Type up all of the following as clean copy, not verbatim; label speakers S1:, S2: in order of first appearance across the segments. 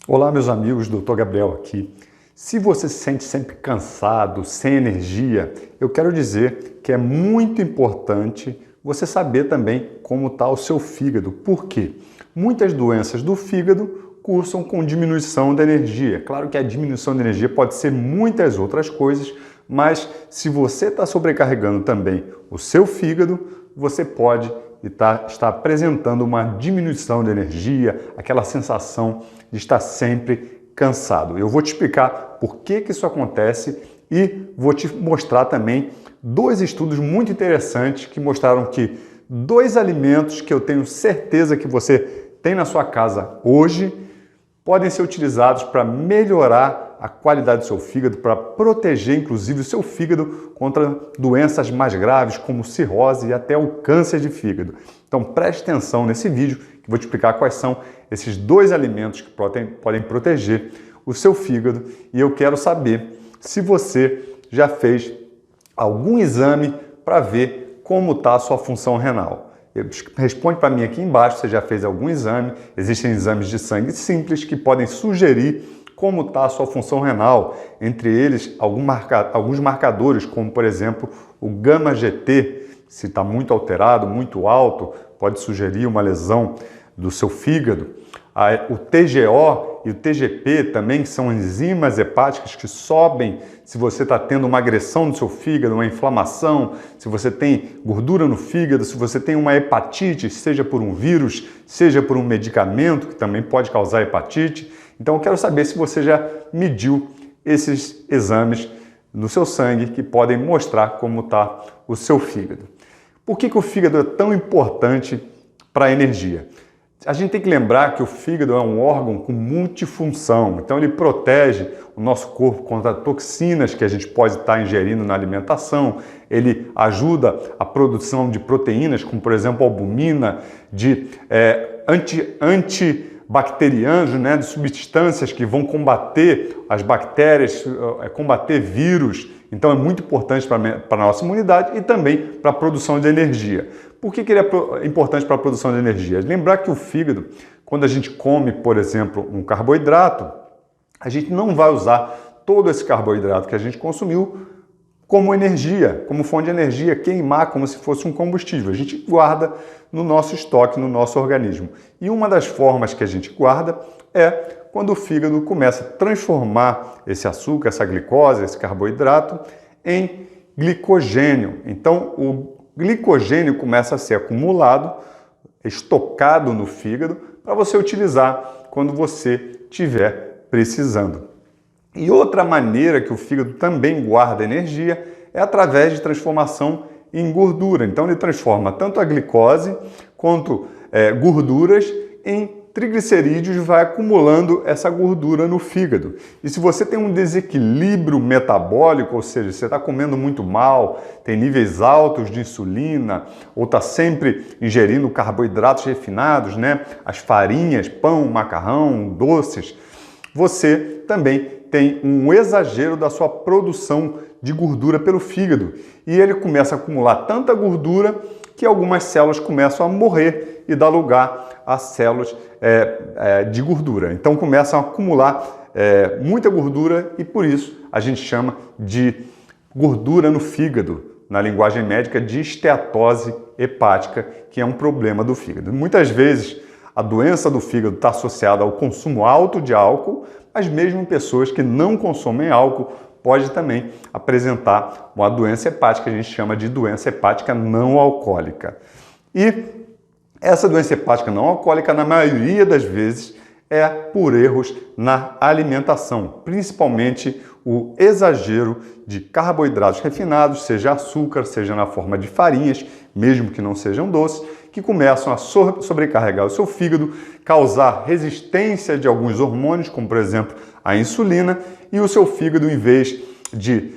S1: Olá, meus amigos, Dr. Gabriel aqui. Se você se sente sempre cansado, sem energia, eu quero dizer que é muito importante você saber também como está o seu fígado. Por quê? Muitas doenças do fígado cursam com diminuição da energia. Claro que a diminuição de energia pode ser muitas outras coisas, mas se você está sobrecarregando também o seu fígado, você pode está apresentando uma diminuição de energia, aquela sensação de estar sempre cansado. Eu vou te explicar por que isso acontece e vou te mostrar também dois estudos muito interessantes que mostraram que dois alimentos que eu tenho certeza que você tem na sua casa hoje podem ser utilizados para melhorar a qualidade do seu fígado, para proteger inclusive o seu fígado contra doenças mais graves como cirrose e até o câncer de fígado. Então preste atenção nesse vídeo que vou te explicar quais são esses dois alimentos que podem proteger o seu fígado e eu quero saber se você já fez algum exame para ver como está a sua função renal. Responde para mim aqui embaixo se você já fez algum exame. Existem exames de sangue simples que podem sugerir como está a sua função renal, entre eles alguns marcadores, como por exemplo o gama-GT, se está muito alterado, muito alto, pode sugerir uma lesão do seu fígado. O TGO e o TGP também são enzimas hepáticas que sobem se você está tendo uma agressão no seu fígado, uma inflamação, se você tem gordura no fígado, se você tem uma hepatite, seja por um vírus, seja por um medicamento que também pode causar hepatite. Então eu quero saber se você já mediu esses exames no seu sangue que podem mostrar como está o seu fígado. Por que o fígado é tão importante para a energia? A gente tem que lembrar que o fígado é um órgão com multifunção, então ele protege o nosso corpo contra toxinas que a gente pode estar ingerindo na alimentação, ele ajuda a produção de proteínas, como por exemplo a albumina, de antibacterianos, né, de substâncias que vão combater as bactérias, combater vírus. Então é muito importante para a nossa imunidade e também para a produção de energia. Por que ele é importante para a produção de energia? Lembrar que o fígado, quando a gente come, por exemplo, um carboidrato, a gente não vai usar todo esse carboidrato que a gente consumiu como energia, como fonte de energia, queimar como se fosse um combustível. A gente guarda no nosso estoque, no nosso organismo. E uma das formas que a gente guarda é quando o fígado começa a transformar esse açúcar, essa glicose, esse carboidrato em glicogênio. Então, o glicogênio começa a ser acumulado, estocado no fígado, para você utilizar quando você estiver precisando. E outra maneira que o fígado também guarda energia é através de transformação em gordura. Então ele transforma tanto a glicose quanto gorduras em triglicerídeos e vai acumulando essa gordura no fígado. E se você tem um desequilíbrio metabólico, ou seja, você está comendo muito mal, tem níveis altos de insulina, ou está sempre ingerindo carboidratos refinados, né? As farinhas, pão, macarrão, doces, você também tem um exagero da sua produção de gordura pelo fígado. E ele começa a acumular tanta gordura que algumas células começam a morrer e dar lugar a células de gordura. Então começam a acumular muita gordura e por isso a gente chama de gordura no fígado, na linguagem médica de esteatose hepática, que é um problema do fígado. Muitas vezes a doença do fígado está associada ao consumo alto de álcool, mas mesmo em pessoas que não consomem álcool, pode também apresentar uma doença hepática, que a gente chama de doença hepática não alcoólica. E essa doença hepática não alcoólica, na maioria das vezes, é por erros na alimentação, principalmente o exagero de carboidratos refinados, seja açúcar, seja na forma de farinhas, mesmo que não sejam doces, que começam a sobrecarregar o seu fígado, causar resistência de alguns hormônios, como por exemplo a insulina, e o seu fígado, em vez de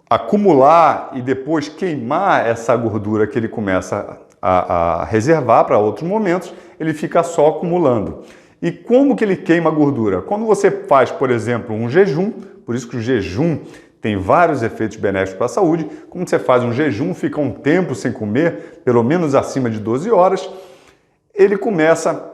S1: acumular e depois queimar essa gordura que ele começa a reservar para outros momentos, ele fica só acumulando. E como que ele queima a gordura? Quando você faz, por exemplo, um jejum, por isso que o jejum tem vários efeitos benéficos para a saúde, quando você faz um jejum, fica um tempo sem comer, pelo menos acima de 12 horas, ele começa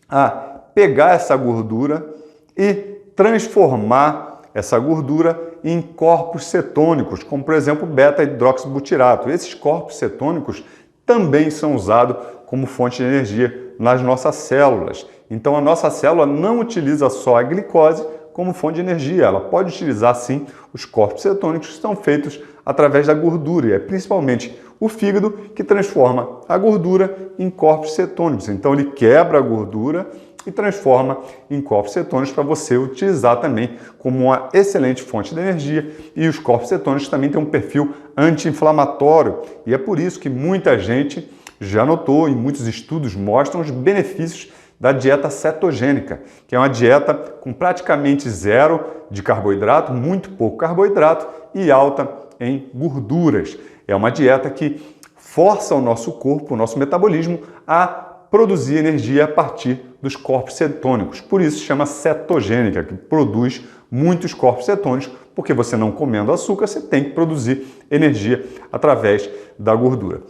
S1: a pegar essa gordura e transformar essa gordura em corpos cetônicos, como por exemplo beta-hidroxibutirato. Esses corpos cetônicos também são usados como fonte de energia nas nossas células. Então a nossa célula não utiliza só a glicose como fonte de energia, ela pode utilizar sim os corpos cetônicos que são feitos através da gordura, e é principalmente o fígado que transforma a gordura em corpos cetônicos. Então ele quebra a gordura e transforma em corpos cetônicos para você utilizar também como uma excelente fonte de energia. E os corpos cetônicos também têm um perfil anti-inflamatório, e é por isso que muita gente já notou e muitos estudos mostram os benefícios da dieta cetogênica, que é uma dieta com praticamente zero de carboidrato, muito pouco carboidrato e alta em gorduras. É uma dieta que força o nosso corpo, o nosso metabolismo, a produzir energia a partir dos corpos cetônicos. Por isso se chama cetogênica, que produz muitos corpos cetônicos, porque você não comendo açúcar, você tem que produzir energia através da gordura.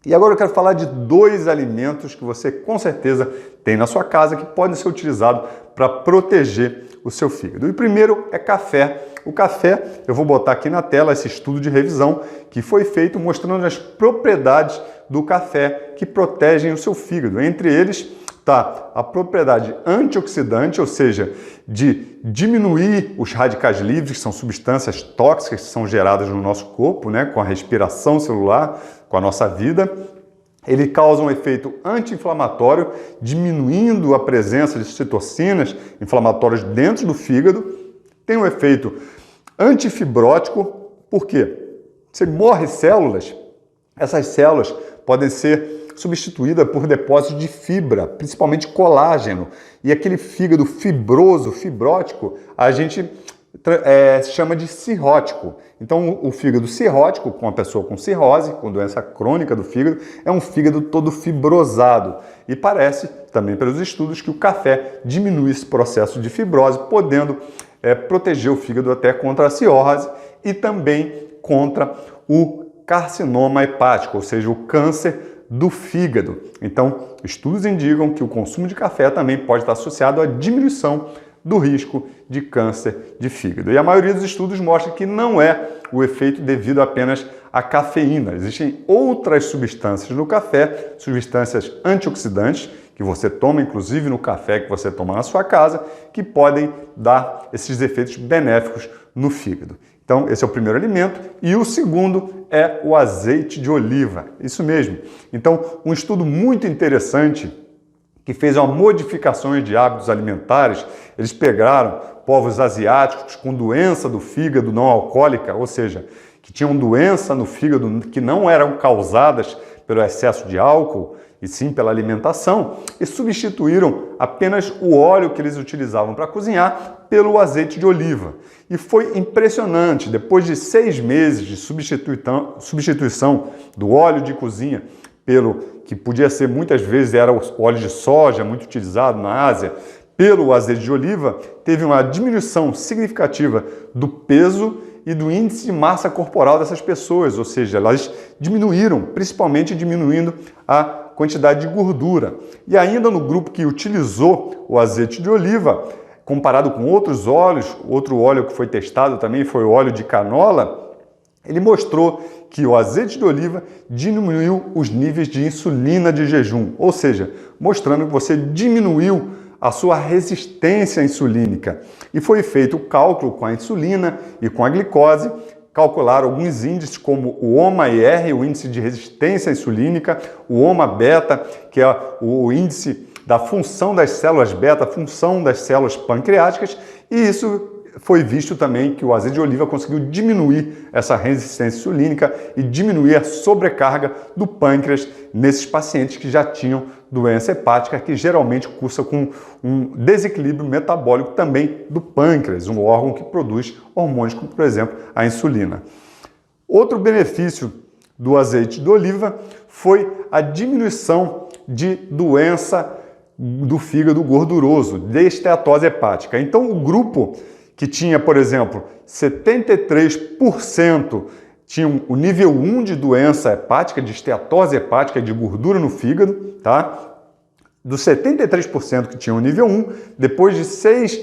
S1: E agora eu quero falar de 2 alimentos que você com certeza tem na sua casa que podem ser utilizados para proteger o seu fígado. E o primeiro é café. O café, eu vou botar aqui na tela esse estudo de revisão que foi feito mostrando as propriedades do café que protegem o seu fígado. Entre eles está a propriedade antioxidante, ou seja, de diminuir os radicais livres, que são substâncias tóxicas que são geradas no nosso corpo, né, com a respiração celular, com a nossa vida. Ele causa um efeito anti-inflamatório, diminuindo a presença de citocinas inflamatórias dentro do fígado. Tem um efeito antifibrótico, por quê? Você morre células, essas células podem ser substituída por depósitos de fibra, principalmente colágeno. E aquele fígado fibroso, fibrótico, a gente chama de cirrótico. Então, o fígado cirrótico, com a pessoa com cirrose, com doença crônica do fígado, é um fígado todo fibrosado. E parece, também pelos estudos, que o café diminui esse processo de fibrose, podendo proteger o fígado até contra a cirrose e também contra o carcinoma hepático, ou seja, o câncer do fígado. Então, estudos indicam que o consumo de café também pode estar associado à diminuição do risco de câncer de fígado. E a maioria dos estudos mostra que não é o efeito devido apenas à cafeína. Existem outras substâncias no café, substâncias antioxidantes, que você toma inclusive no café que você toma na sua casa, que podem dar esses efeitos benéficos no fígado. Então, esse é o primeiro alimento. E o segundo é o azeite de oliva. Isso mesmo. Então, um estudo muito interessante que fez uma modificação de hábitos alimentares. Eles pegaram povos asiáticos com doença do fígado não alcoólica, ou seja, que tinham doença no fígado que não eram causadas pelo excesso de álcool, e sim pela alimentação, e substituíram apenas o óleo que eles utilizavam para cozinhar pelo azeite de oliva. E foi impressionante, depois de 6 meses de substituição do óleo de cozinha pelo que podia ser muitas vezes era o óleo de soja, muito utilizado na Ásia, pelo azeite de oliva, teve uma diminuição significativa do peso e do índice de massa corporal dessas pessoas, ou seja, elas diminuíram, principalmente diminuindo a quantidade de gordura. E ainda no grupo que utilizou o azeite de oliva, comparado com outros óleos, outro óleo que foi testado também foi o óleo de canola, ele mostrou que o azeite de oliva diminuiu os níveis de insulina de jejum, ou seja, mostrando que você diminuiu a sua resistência insulínica. E foi feito o cálculo com a insulina e com a glicose, calcular alguns índices como o OMA-IR, o índice de resistência insulínica, o OMA-beta, que é o índice da função das células beta, função das células pancreáticas, e isso foi visto também que o azeite de oliva conseguiu diminuir essa resistência insulínica e diminuir a sobrecarga do pâncreas nesses pacientes que já tinham doença hepática, que geralmente cursa com um desequilíbrio metabólico também do pâncreas, um órgão que produz hormônios como, por exemplo, a insulina. Outro benefício do azeite de oliva foi a diminuição de doença do fígado gorduroso, de esteatose hepática. Então, o grupo que tinha, por exemplo, 73% tinham o nível 1 de doença hepática, de esteatose hepática, de gordura no fígado, tá? Dos 73% que tinham o nível 1, depois de 6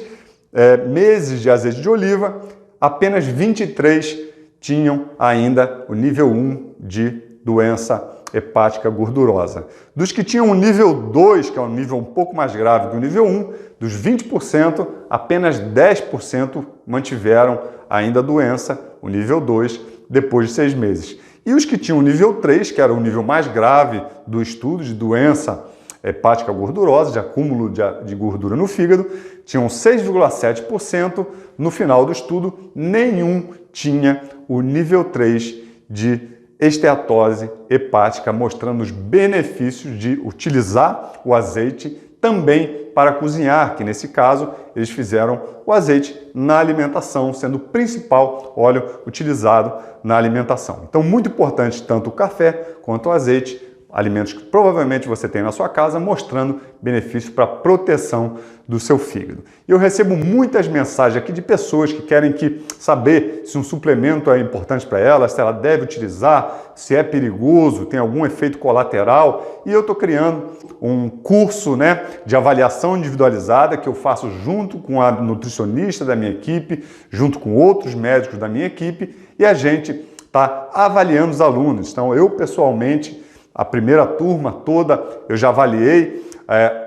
S1: meses de azeite de oliva, apenas 23 tinham ainda o nível 1 de doença hepática gordurosa. Dos que tinham o nível 2, que é um nível um pouco mais grave que o nível 1, dos 20%, apenas 10% mantiveram ainda a doença, o nível 2, depois de 6 meses. E os que tinham o nível 3, que era o nível mais grave do estudo de doença hepática gordurosa, de acúmulo de gordura no fígado, tinham 6,7%. No final do estudo, nenhum tinha o nível 3 de esteatose hepática, mostrando os benefícios de utilizar o azeite também para cozinhar, que nesse caso eles fizeram o azeite na alimentação, sendo o principal óleo utilizado na alimentação. Então, muito importante tanto o café quanto o azeite, alimentos que provavelmente você tem na sua casa, mostrando benefícios para a proteção do seu fígado. E eu recebo muitas mensagens aqui de pessoas que querem saber se um suplemento é importante para elas, se ela deve utilizar, se é perigoso, tem algum efeito colateral. E eu estou criando um curso, de avaliação individualizada que eu faço junto com a nutricionista da minha equipe, junto com outros médicos da minha equipe, e a gente está avaliando os alunos. Então, eu pessoalmente, a primeira turma toda, eu já avaliei,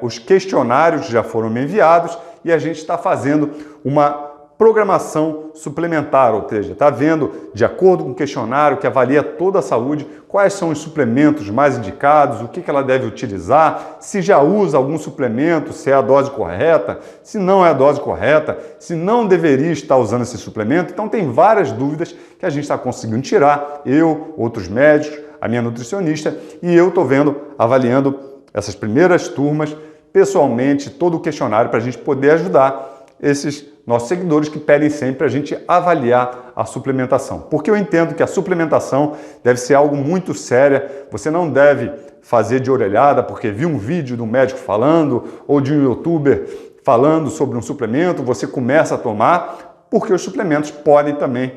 S1: os questionários já foram me enviados e a gente está fazendo uma programação suplementar, ou seja, está vendo, de acordo com o questionário que avalia toda a saúde, quais são os suplementos mais indicados, o que ela deve utilizar, se já usa algum suplemento, se é a dose correta, se não é a dose correta, se não deveria estar usando esse suplemento. Então tem várias dúvidas que a gente está conseguindo tirar, eu, outros médicos, a minha nutricionista, e eu estou avaliando essas primeiras turmas, pessoalmente, todo o questionário para a gente poder ajudar esses nossos seguidores que pedem sempre a gente avaliar a suplementação. Porque eu entendo que a suplementação deve ser algo muito séria, você não deve fazer de orelhada porque viu um vídeo de um médico falando ou de um youtuber falando sobre um suplemento, você começa a tomar, porque os suplementos podem também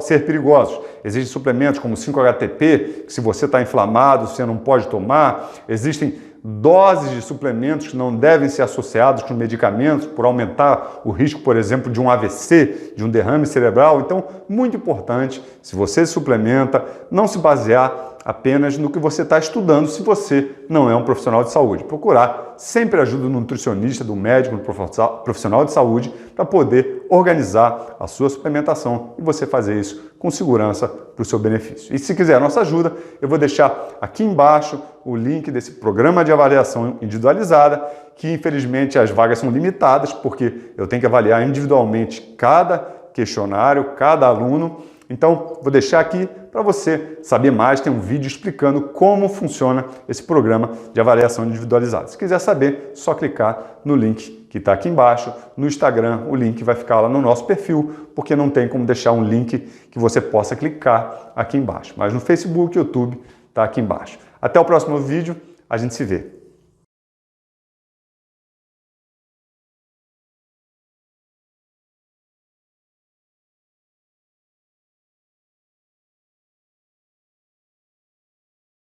S1: ser perigosos. Existem suplementos como 5-HTP, que se você está inflamado, você não pode tomar. Existem doses de suplementos que não devem ser associados com medicamentos por aumentar o risco, por exemplo, de um AVC, de um derrame cerebral. Então, muito importante, se você suplementa, não se basear apenas no que você está estudando se você não é um profissional de saúde. Procurar sempre ajuda do nutricionista, do médico, do profissional de saúde para poder organizar a sua suplementação e você fazer isso com segurança para o seu benefício. E se quiser a nossa ajuda, eu vou deixar aqui embaixo o link desse programa de avaliação individualizada, que infelizmente as vagas são limitadas, porque eu tenho que avaliar individualmente cada questionário, cada aluno. Então, vou deixar aqui para você saber mais, tem um vídeo explicando como funciona esse programa de avaliação individualizada. Se quiser saber, só clicar no link que está aqui embaixo. No Instagram, o link vai ficar lá no nosso perfil, porque não tem como deixar um link que você possa clicar aqui embaixo. Mas no Facebook, YouTube, está aqui embaixo. Até o próximo vídeo, a gente se vê.